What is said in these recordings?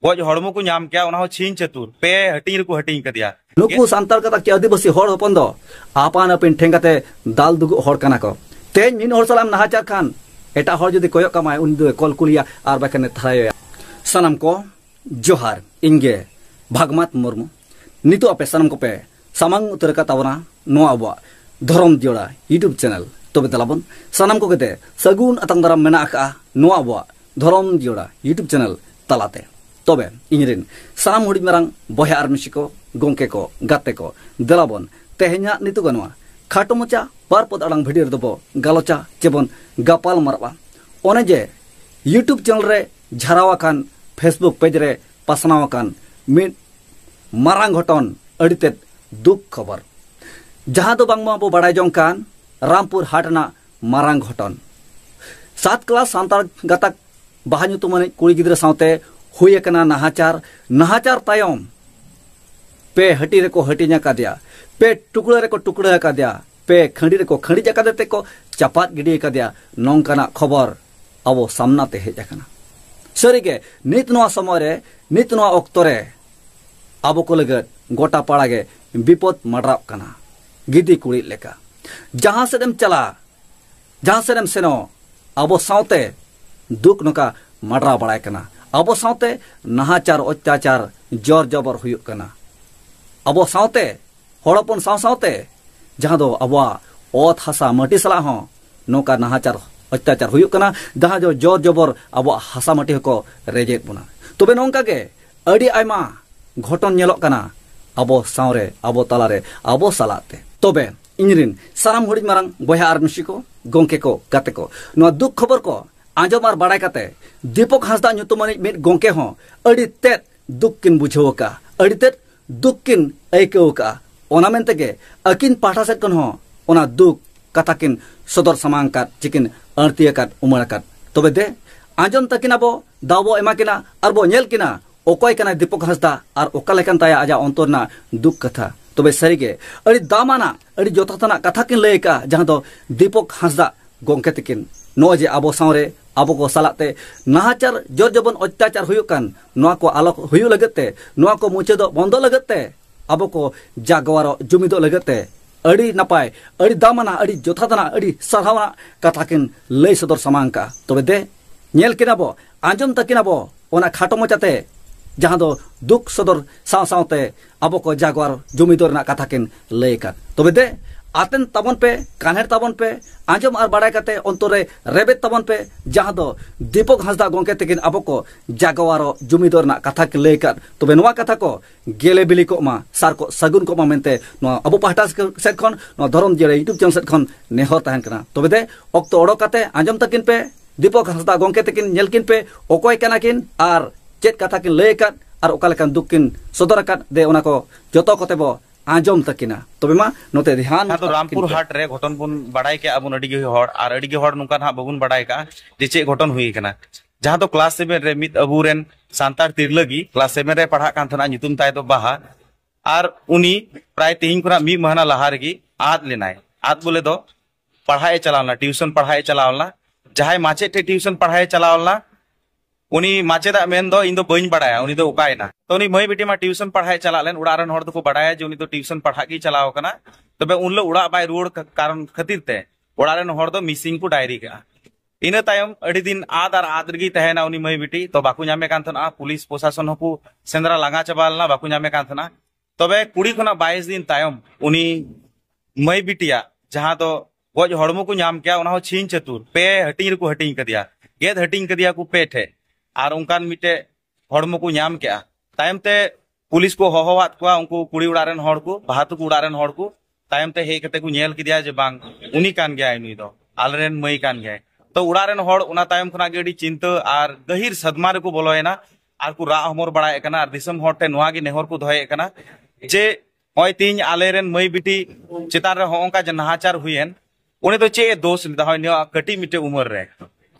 गज हड़मो को नाम क्या उना छीन चतुर पे हटिंग को हटिंग कदिया नुकु सांताल कता के आदिवासी हड़ हपन दो आपान अपिन ठेंगाते दाल दुगु हड़ कना को तेज मिन हड़ सलाम नाहाचार खान एटा हड़ जदि कोयक कमाय उन दो कल कुलिया आर बाकने थाराय सनम को जोहार इंगे भागमत मुर्मु नितो अपे सनम को पे सामंग उतर का तावना नो आबा धरम जोड़ा यूट्यूब चैनल तबे दलाबन सनम को केते सगुन अतंग दरम मेना का नो आबा धरम जोड़ा यूट्यूब चैनल तलाते तबे इंगरिन साम हुडी मरंग बहे आर मिसिको गोंके को गाते को दलाबन तेहेन्या नितु गनवा खाटो मचा बार पद अड़ांग भिडियो दबो गालोचा चेबन गापाल मारबा ओने जे यूट्यूब चैनल रे झरावा कान फेसबुक पेज रे पासनावा कान मिड मारांग घटन अडिते दुख खबर जहां दो बांगमा बो बड़ाय जों कान रामपुर हाटना मारांग घटन 7 क्लास सांतार गातक बाहा ᱧᱩᱛᱩᱢᱟᱱ कुड़ी गिद्रा सावते हुई कना नाहाचार तायम पे हटी रे को हटिnya कादिया पे टुकड़ा रे को टुकड़ा कादिया पे खंडी रे को खंडी जाकादते को चपात गिडी कादिया नोंकाना खबर अब सामना ते हेज आकना सरीगे नित नोआ समय रे नित नोआ ऑक्तो रे अब को लगत गोटा पाड़ागे विपद मडराव कना गिदी कुड़ी लेका जहां सेदम चला जहां सेदम सेनो अब सावते दुख नोका मडरा बड़ाय कना अब सावते नाहाचार अत्याचार जोर जबर हुयुक कना अब सावते हड़पन सावते जहां दो अबवा ओत हासा मटी सला हो नोका नाहाचार अत्याचार हुयुक कना जहां जो जोर जबर अब हासा मटी को रेजेत बुना तबे नोंका के अडी आयमा घटन नेलोक कना अब सावरे अब तलारे अब सालाते तबे इंजरिन साराम हुडी मारंग बया आर मिसिको गोंके को गाते को नो दुख खबर को आंजमार बाड़ाय काते दीपक हांसदा ᱧᱩᱛᱩᱢᱟᱱᱤ मिट गोंके हो अड़ी तेत दुख किन बुझावका अड़ी तेत दुख किन ऐकवका ओना मेनतेगे अकिन पाठा सेट कन हो ओना दुख कथा किन सदर समांग का चिकिन अणतिया का उमर का तबे दे आंजम तकिन अबो दावो एमा किना आरबो नेल किना ओकय कना दीपक हांसदा आर ओका लेकन ताया आजा अंतरना दुख कथा तबे सरीगे अड़ी दामाना अड़ी जोतातना कथा किन लयका जहां दो दीपक हांसदा गोंके तकिन नो जे आबो सावरे आबो को सालाते नाहाचार जोर जबन अत्याचार हुयुकान नोआ को आलोक हुयु लगते नोआ को मुचेदो बंदो लगते आबो को जागवारो जुमिदो लगते अड़ी नपाय अड़ी दामना अड़ी जोथातना अड़ी सरहावना कथाकिन लय सदर समांका तबे दे नेल किनाबो आंजम तकिनाबो ओना खाटो मचाते जहां दो दुख सदर सावते आबो को जागवार जुमिदोर ना कथाकिन लयका तबे दे आतेन तबन पे कान्हेर तबन पे आंजम आर बाड़ाय काते अंतरे रेबेत तबन पे जहां दो दीपक हांसदा गोंके तकिन आबो को जागवारो जुमिदोर ना कथा के लेकर तबे नोआ कथा को गेले बिली को मा सार को सगुन को मा मेनते नो अबो पाहटा सेट खन नो धरम जेरे यूट्यूब चैनल सेट खन नेहर ताहन कना तबे दे ऑक्तो ओडो काते आंजम तकिन पे दीपक हांसदा गोंके तकिन नेलकिन पे ओकोय कनाकिन आर चेत कथा किन लेकर आर ओका लेकन दुखकिन सदर का दे ओना को जतो कोते बो आंजम तकिना तबे मा नोते ध्यान तो रामपुर हाट रे घटन बुन बड़ाय के अबुन अडिगे हड़ आर अडिगे हड़ नुकान हा बगुन बड़ाय का जे चे घटन हुई कना जहां तो क्लास 7 रे मित अबुरेन सांतार तिरलगी क्लास 7 रे पढ़ा कान थना ᱧᱩᱛᱩᱢ ताय तो बाहा आर उनी प्राय तिहिं खुना मी महीना लहा रेगी आद लेनाय आद बोले दो पढ़ाए चलावना ट्यूशन पढ़ाए चलावना जहाय माचे टे ट्यूशन पढ़ाए चलावना उनी माचेदा मेन दो इन दो बइन बड़ाया उनी दो उकायना तो उनी मई बेटी मा ट्यूशन पढ़ाए चला लेन उड़ारन हड़ को बड़ाया जे उनी तो ट्यूशन पढ़ा की चलाव कना तबे उनलो उड़ा बाय रोड कारण खातिर ते उड़ारन हड़ दो मिसिंग को डायरी का इना तायम अड़ी दिन आदार आदरगी तहेना उनी मई बेटी तो बाकु ᱧᱟᱢᱮ कान थना पुलिस प्रशासन हकु सेंद्रा लांगा चबालना बाकु ᱧᱟᱢᱮ कान थना तबे कुड़ी खना 22 दिन तायम उनी मई बेटिया जहां तो गज हड़मो को ᱧᱟᱢ क्या उना हो छीन चतुर पे हटिंग को हटिंग कदिया गेद हटिंग कदिया को पे ठे आर उनकान मिटे हड़मो को ᱧᱟᱢ क्या तायमते पुलिस को होहोवात को उनको कुड़ी उड़ारन हड़ को भातु को उड़ारन हड़ को तायमते हे कते को नेल किदिया जे बांग उनी कान गया नुई दो आलरेन मई कान गया तो उड़ारन हड़ उना तायम खना गेडी चिंता आर गहिर सदमा रे को बोलोयना आर को रा हमर बड़ाय कना आर दिसम हटे नोआ गे नेहर को धोय कना जे ओय तीन आलेरेन मई बिटी चितान रे होंका जे नाहाचार हुयेन उनी तो चे दोष लिदा होय ने कटी मिटे उमर रे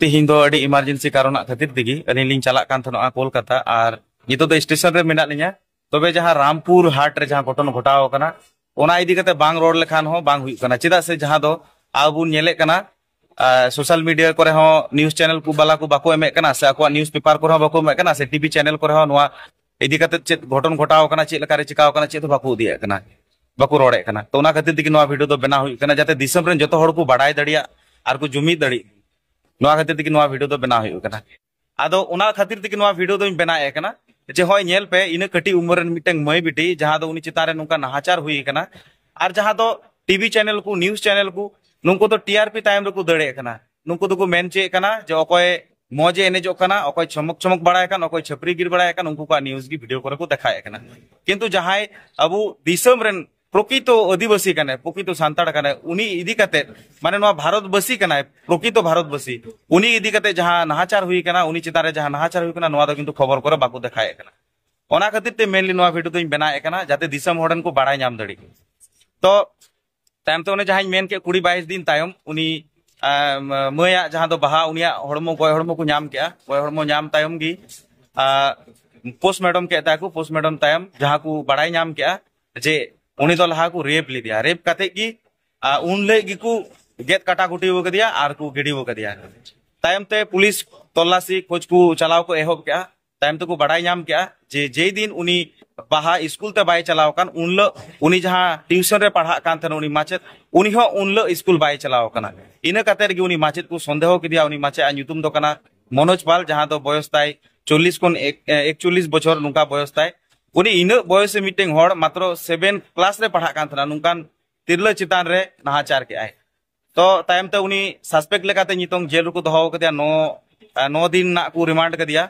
तिहिं दो अडी इमरजेंसी कारण खातिर दिगी अली लिंग चला कान थनो कोलकाता आर नितो दो स्टेशन रे मेना लिया तबे जहां रामपुर हाट रे जहां घटन घटाव कना ओना इदी कते बांग रोड लेखान हो बांग हुई कना चिदा से जहां दो आबुन नेले कना सोशल मीडिया करे हो न्यूज चैनल को बाला को बाको एमे कना से आको न्यूज पेपर को बाको एमे कना से टीवी चैनल को नोआ इदी कते चेत घटन घटाव कना चेत लकारे चिकाव कना चेत बाको दिया कना बाको रोड़े कना तो ओना खातिर दिकी नोआ वीडियो दो बना हुई कना जाते दिसम रेन जतो हड़ को बाडाय दड़िया आर को जुमी दड़ी नोआ खातिर दिकी नोआ वीडियो दो बना हुई कना आदो ओना खातिर दिकी नोआ वीडियो दो बना ए कना जे होय नेल पे इन कटी उम्र मिटंग मई बिटी जहां दो उनी चितारे नुका नाहाचार हुई कना आर जहां दो टीवी चैनल को न्यूज चैनल को नुको तो टीआरपी टाइम रे को दड़े कना नुको तो को मेन चे कना जे अकोय मौजे एनेजो कना अकोय चमक चमक बड़ाय कना अकोय छपरी गिर बड़ाय कना उनको का न्यूज की वीडियो करे को देखाय कना किंतु जहां अबु दिसम रेन प्रकृतो आदिवासी कने प्रकृतो सांताड़ कने उनी इदी कते माने नोआ भारतवासी कने प्रकृतो भारतवासी उनी इदी कते जहां नाहाचार हुई कना उनी चितारे जहां नाहाचार हुई कना नोआ दो किंतु खबर करे बाको देखाय कना ओना खातिर ते मेनली नोआ वीडियो तो बनाए कना जाते दिसम होड़न को बाड़ाय नाम दड़ी तो तायम तो जहां मेन के 20-22 दिन तायम उनी मया जहां दो बाहा उनिया हड़मो गय हड़मो को नाम के गय हड़मो नाम तायम गी पोस्टमार्टम के ताको पोस्टमार्टम तायम जहां को बाड़ाय नाम के जे उनी दो लहा को रेप ली दिया रेप कते की उन ले गी को गेट काटा गुटी हो गदिया आर को गिडी हो गदिया तायम ते पुलिस तलाशी खोज को चलाव को एहोब के तायम तो को बाड़ाय नाम के जे दिन उनी बाहा स्कूल ते बाय चलाव कान उनलो उनी जहां ट्यूशन रे पढ़ा कान थन उनी माचेत उनी हो उनलो स्कूल बाय चलाव काना इना कतेर गी उनी माचेत को संदेह किदिया उनी माचे आ ᱧᱩᱛᱩᱢ दो काना मनोज पाल जहां दो बयस ताय 40 कोन 41 बछर नुका बयस ताय उनी इना बयस मीटिंग हड़ मात्र 7 क्लास रे पढ़ा कान थना नुकान तिरला चितान रे नाहाचार के आय तो तायम ते उनी सस्पेक्ट लेकाते नितोंग जेल को दोहो कदिया 9 दिन ना को रिमांड कदिया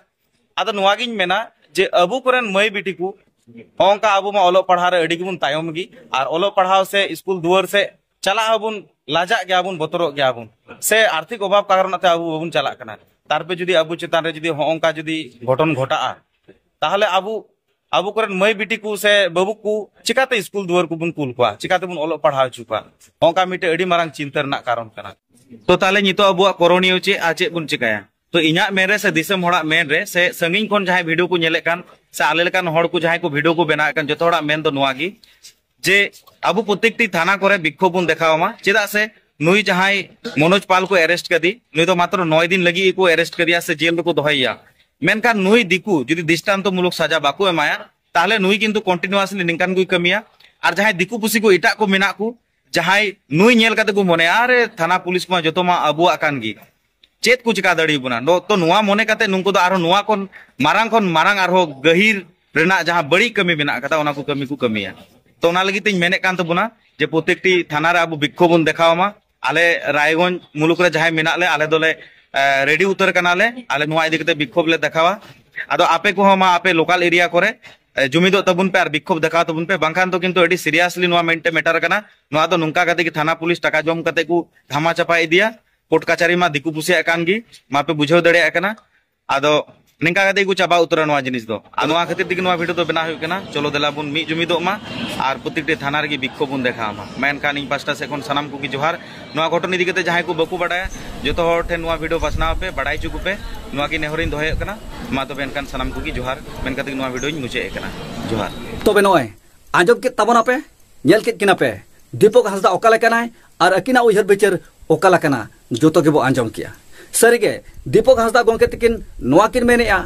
आदो नोवागिन मेना जे अबु कोरन मई बिटी को ओंका अबु मा ओलो पढ़ा रे अडी गुन तायम गी आर ओलो पढ़ाव से स्कूल दुआर से चला हबुन लाजा गया बुन बतरो गया बुन से आर्थिक अभाव कारण ते अबु बबुन चला कना तारपे जुदी अबु चितान रे जुदी ओंका जुदी घटन घटा ताहले अबु कोरन मई बिटी को से बाबू को चिकाते स्कूल दुआर को बुन कुल को चिकाते बुन ओलो पढ़ाव चुका ओंका मिटे अडी मारंग चिंता रना कारण कना तो ताले नितो अबुआ कोरोनियो चे आचे बुन चिकाया तो इना मेरे से दिसम होड़ा मेन रे से संगिन कोन जहां वीडियो को नेले कान से आले लेकान होड़ को जहां को वीडियो को बना कान जतो होड़ा मेन तो नोआगी जे अबु प्रत्येकटी थाना करे बिक्षोभ बुन देखावमा चेदा से नुई जहां मनोज पाल को अरेस्ट कदी नुई तो मात्र 9 दिन लगी को अरेस्ट करिया से जेल को दोहैया मेनकान नुई दिकु जदि दृष्टांत मूलक सजा बाको एमाया ताले नुई किंतु कंटिन्यूअसली निकान को कमिया और जहां दिकु पुसी को इटा को मेना को जहां नुई नेल काते को मने अरे थाना पुलिस को जतो मा अबुआ कान गी चेत को चिका दड़ी बुना तो नुआ मने काते नुंको दो आरो नुआ कोन मारांग आरो गहिर रेना जहां बड़ी कमी मेना कता ओना को कमी को कमिया तो ओना लगी तिन मेने कान तबुना जे प्रत्येकटी थाना रे अबु बिक्षोभ बुन देखावमा आले रायगंज मुलुक रे जहां मेना ले आले दोले रेडी उतर कनाले आले नुआ इदी कते बिक्षोभ ले देखावा आदो आपे को मा आपे लोकल एरिया करे जुमिदो तबुन पे और बिक्षोभ देखा तबुन पे बांखान तो किंतु एडी सीरियसली नुआ मेंटे मैटर कना नुआ तो नुंका कते कि थाना पुलिस टाका जम कते को धामा चपा इदिया कोर्ट कचहरी मा दिकु पुसिया कान गी मापे बुझाव दड़े कना आदो निंका कते को चाबा उतर नुआ जिनिस दो आनुआ खातिर दिक नुआ वीडियो तो बना हुई कना चलो देला बुन मी जुमिदो मा और प्रत्येकटी थाना रे बिक्षोभ बुन देखा मा मेन कान इन पास्टा से कोन सनाम को की जोहार नुआ घटन इदी कते जहां को बकु बडाया जतो हर ठे नुआ वीडियो बसना पे बडाई चुकु पे नुआ की नेहरिन दोहे कना मा तो बेन कान सनाम को की जोहार मेन कते नुआ वीडियो मुचे कना जोहार तो बेनोय आजब के तबना पे नेल के किना पे दीपक हांसदा ओकाला कनाय और अकिना उहर बेचर ओकाला कना जोतो के बो आंजम किया सरिगे दीपक हांसदा गोंके तकिन नोआ किन मेनेया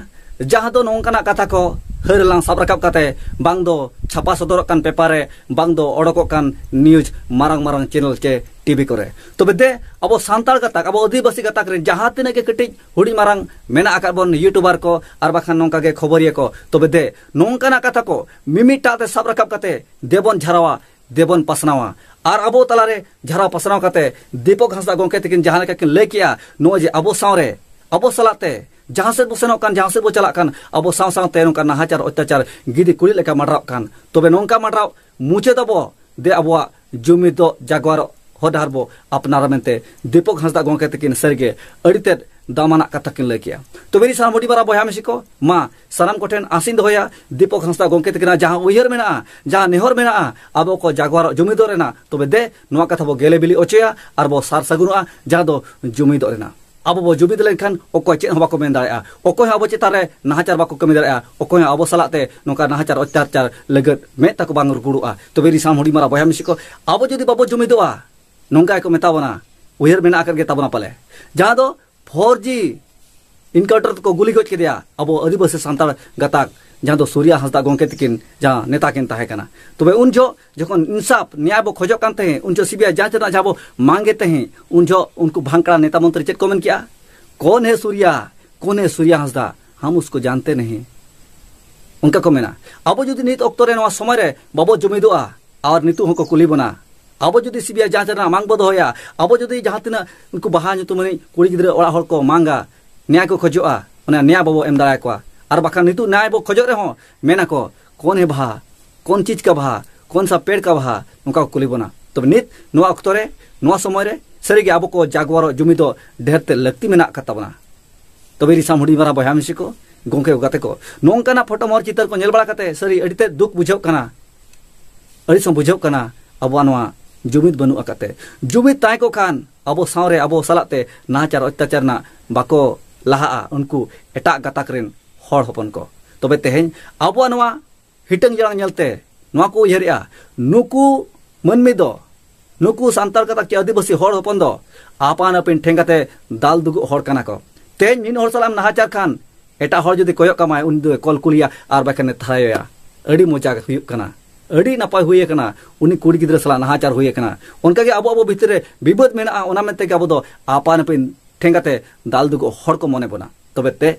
जहां दो नोंकाना कथा को हरलां साब रकाब काते बांग दो छापा सदरक कान पेपर रे बांग दो ओडको कान न्यूज मारंग चैनल के टीवी करे तो बेदे अब सांताल कथा अब आदिवासी कथा रे जहां तिने के कटिज हुडी मारंग मेना आका बोन यूट्यूबर को आर बाखान नोंका के खबरिया को तो बेदे नोंकाना कथा को मिमिटा ते साब रकाब काते देबन झरावा देबन पसनावा और अब तलारे झरा पसनाव काते दीपक हांसदा गोंके तकिन जहां लेका किन ले किया नो जे अब सावरे अब सलाते जहां से बो सेनोक कान जहां से बो चला कान अब साव सावते नोंका नाहाचार अत्याचार गिदी कुली लेका मडराव कान तबे नोंका मडराव मुचे दबो दे अबवा जुमिदो जागवार होदार बो अपनारा मेनते दीपक हांसदा गोंके तकिन सरगे अडिते दामाना कथा किन ले किया तो मेरी सारा मोटी बारा बया मिसिको मा सनाम कोठेन आसिन दोया दीपक हांसदा गोंके तकिना जहां उयहर मेना जहां नेहर मेना अब को जागवार जुमिदो रेना तबे दे नोआ कथा बो गेले बिली ओचेया और बो सार सगुनुआ जहां दो जुमिदो रेना अब बो जुमिद लेनखान ओको चेन बाको मेन दाया ओको अब चितारे नाहाचार बाको कमी दाया ओको अब सलाते नोका नाहाचार अत्याचार लगत मे तक बांग रुगुडुआ तो मेरी साम होडी मारा बया मिसिको अब जदी बाबो जुमिदोआ नोंका को मेतावना उयर मेना आकर के तबना पाले जहां दो 4G इनकाउंटर को गुली गज के दिया अब आदिवासी सांतार गताक जहां दो सूर्या हांसदा गोंके तकिन जहां नेता किन ताहे कना तबे उन जो जखन इंसाफ न्याय बो खोजो कान तहे उन जो सीबीआई जांच ना जाबो मांगे तहे उन जो उनको भांकड़ा नेता मंत्री चेक कमेंट किया कौन है सूर्या हांसदा हम उसको जानते नहीं उनका को मेना अब जुदी नित ऑक्टो रे नवा समय रे बाबो जुमिदोआ और नितु हको कुली बना अब जुदी सीबीआई जांच ना मांग बदो होया अब जुदी जहां तिना उनको बहा तुमनी कुड़ी गिद्रा ओड़ा हर को मांगा न्याय को खोजोआ ओना न्याय बाबो एम दाया को और बाखा नितु न्याय बो खोजो रे हो मेना को कौन है बहा कौन चीज का बहा कौन सा पेड़ का बहा उनका कुली बना तो नित नवा ऑक्टो रे नवा समय रे सरीगे अब को जागवार जुमिदो ढेरते लगती मेना कताबना तबे रिसाम हुडी मारा बहा मिसी को गोंके गाते को नोंकाना फोटो मोर चितर को नेलबड़ा कते सरी अडिते दुख बुझाव कना अडिसो बुझाव कना अब नवा जुमिद बनु अकते जुमिद ताय को खान अब सावरे अब सलाते नाचार अत्याचार ना बाको लहा उनको एटा गाताक रेन हर हपन को तबे तेहेन अब नवा हिटंग जरांग नेलते नवा को उयहरिया नुकु मनमी दो नुकु सांतार कता के आदिवासी हर हपन दो आपान अपिन ठेंगाते दाल दुगु हर कना को तेज मिन हर सलाम नाहाचार खान एटा हर जुदी कोयक कमाय उन दो कल कुलिया आर बाकने थाया अड़ी मोजा हुयुक कना अड़ी नपाय हुए कना उनी कुड़ी गिद्रा सला नाहाचार हुए कना उनका के अब भितरे विबद मेना ओना मेते के अब दो आपान पिन ठेंगाते दाल दुगो हर को मने बना तबे ते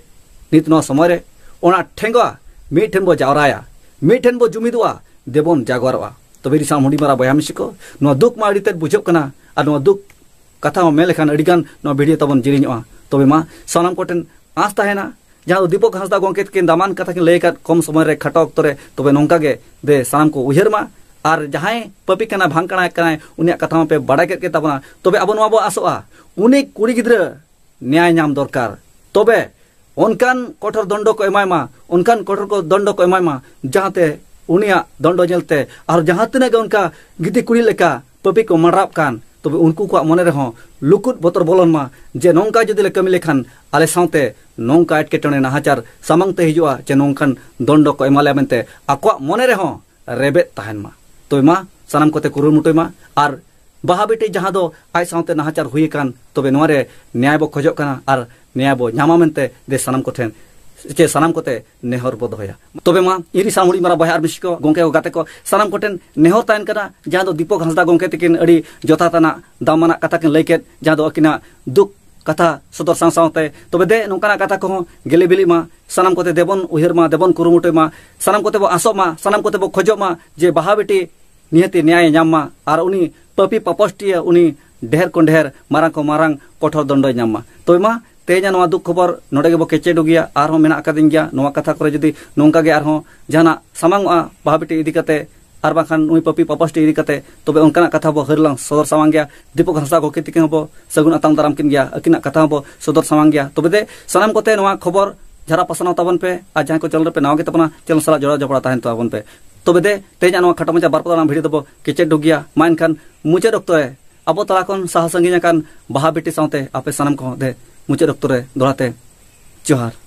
नित नो समय रे ओना ठेंगा मिठेन बो जावराया मिठेन बो जुमिदुआ देबन जागवारवा तबे रिसा मुडी मारा बया मिसिको नो दुख मा अड़ीते बुझब कना आ नो दुख कथा मे लेखान अड़ीगान नो वीडियो तबन जिरिñoa तबे मा सनम कोटेन आस ताहेना जहां दीपक हांसदा गोंके के दामान कथा के लेका कम समय रे खटो ऑक्तो रे तबे नोंका गे दे साम को उहर मा और जहां पपी कना भांकणा कना उनिया कथा पे बड़ा के तबना तबे अब नवा बो आसोआ उनी कुड़ी गिद्रा न्याय नाम दरकार तबे उनकान कठोर दंड को एमायमा उनकान कठोर को दंड को एमायमा जहांते उनिया दंड जलते और जहां तने के उनका गिदी कुड़ी लेका पपी को मराब कान तबे उनको को मने रहो लुकुट बतर बोलन मा जे नोंका जदि ले कमी लेखान आले साउते नोंका एटकेटने नाहाचार सामंगते हिजुआ जे नोंकान दंड को एमाले मेनते आको मने रहो रेबे ताहन मा तबे मा सनम कोते कुरुमुटय मा और बाहा बेटी जहां दो आय साउते नाहाचार हुई कान तबे नोरे न्याय बो खोजो काना और न्याय बो न्यामा मेनते दे सनम कोठेन चे सनम कोते नेहर बो दोया तबे मा इरी सामुड़ी मारा बहार मिसिको गोंके को गाते को सनम कोठेन नेहर तायन कना जहां दो दीपक हांसदा गोंके तकिन अड़ी जोताताना दामना कथा किन लैकेत जहां दो अकिना दुख कथा सदर सावते तबे दे नोंकाना कथा को गेले बिली मा सनम कोते देबन उहर मा देबन कुरुमुटय मा सनम कोते बो आसो मा सनम कोते बो खोजो मा जे बाहा बेटी नियति न्याय नाम मा और उनी पपी पपस्टिया उनी ढेर को ढेर मारांग को मारांग कठोर दंड नाम मा तबे मा तेज नवा दुख खबर नोडे गे बो केचेडो गिया आर हो मेना कादिन गिया नवा कथा करे जदी नोंका गे आर हो जाना सामांगआ बाहा बेटी इदी कते आर बाखान उई पपी पपस्टी इदी कते तबे उनकाना कथा बो हरलांग सदर सामांग गया दीपक हांसदा को केतिके हो सगुन अतांग दाराम किन गया अकिना कथा बो सदर सामांग गया तबे दे सनम कोते नवा खबर जरा पसनाव ताबन पे आज जहां को चल पे नाव के तपना चल सला जोड़ा जपड़ा ताहन ताबन पे तबे दे तेज नवा खटो मचा बारपदा वीडियो दबो केचेडो गिया माइन खान मुचे डॉक्टर है अब तला कोन साह संगिना कान बाहा बेटी साउते आपे सनम को दे मुचे डॉक्टर है दोड़ाते जोहार।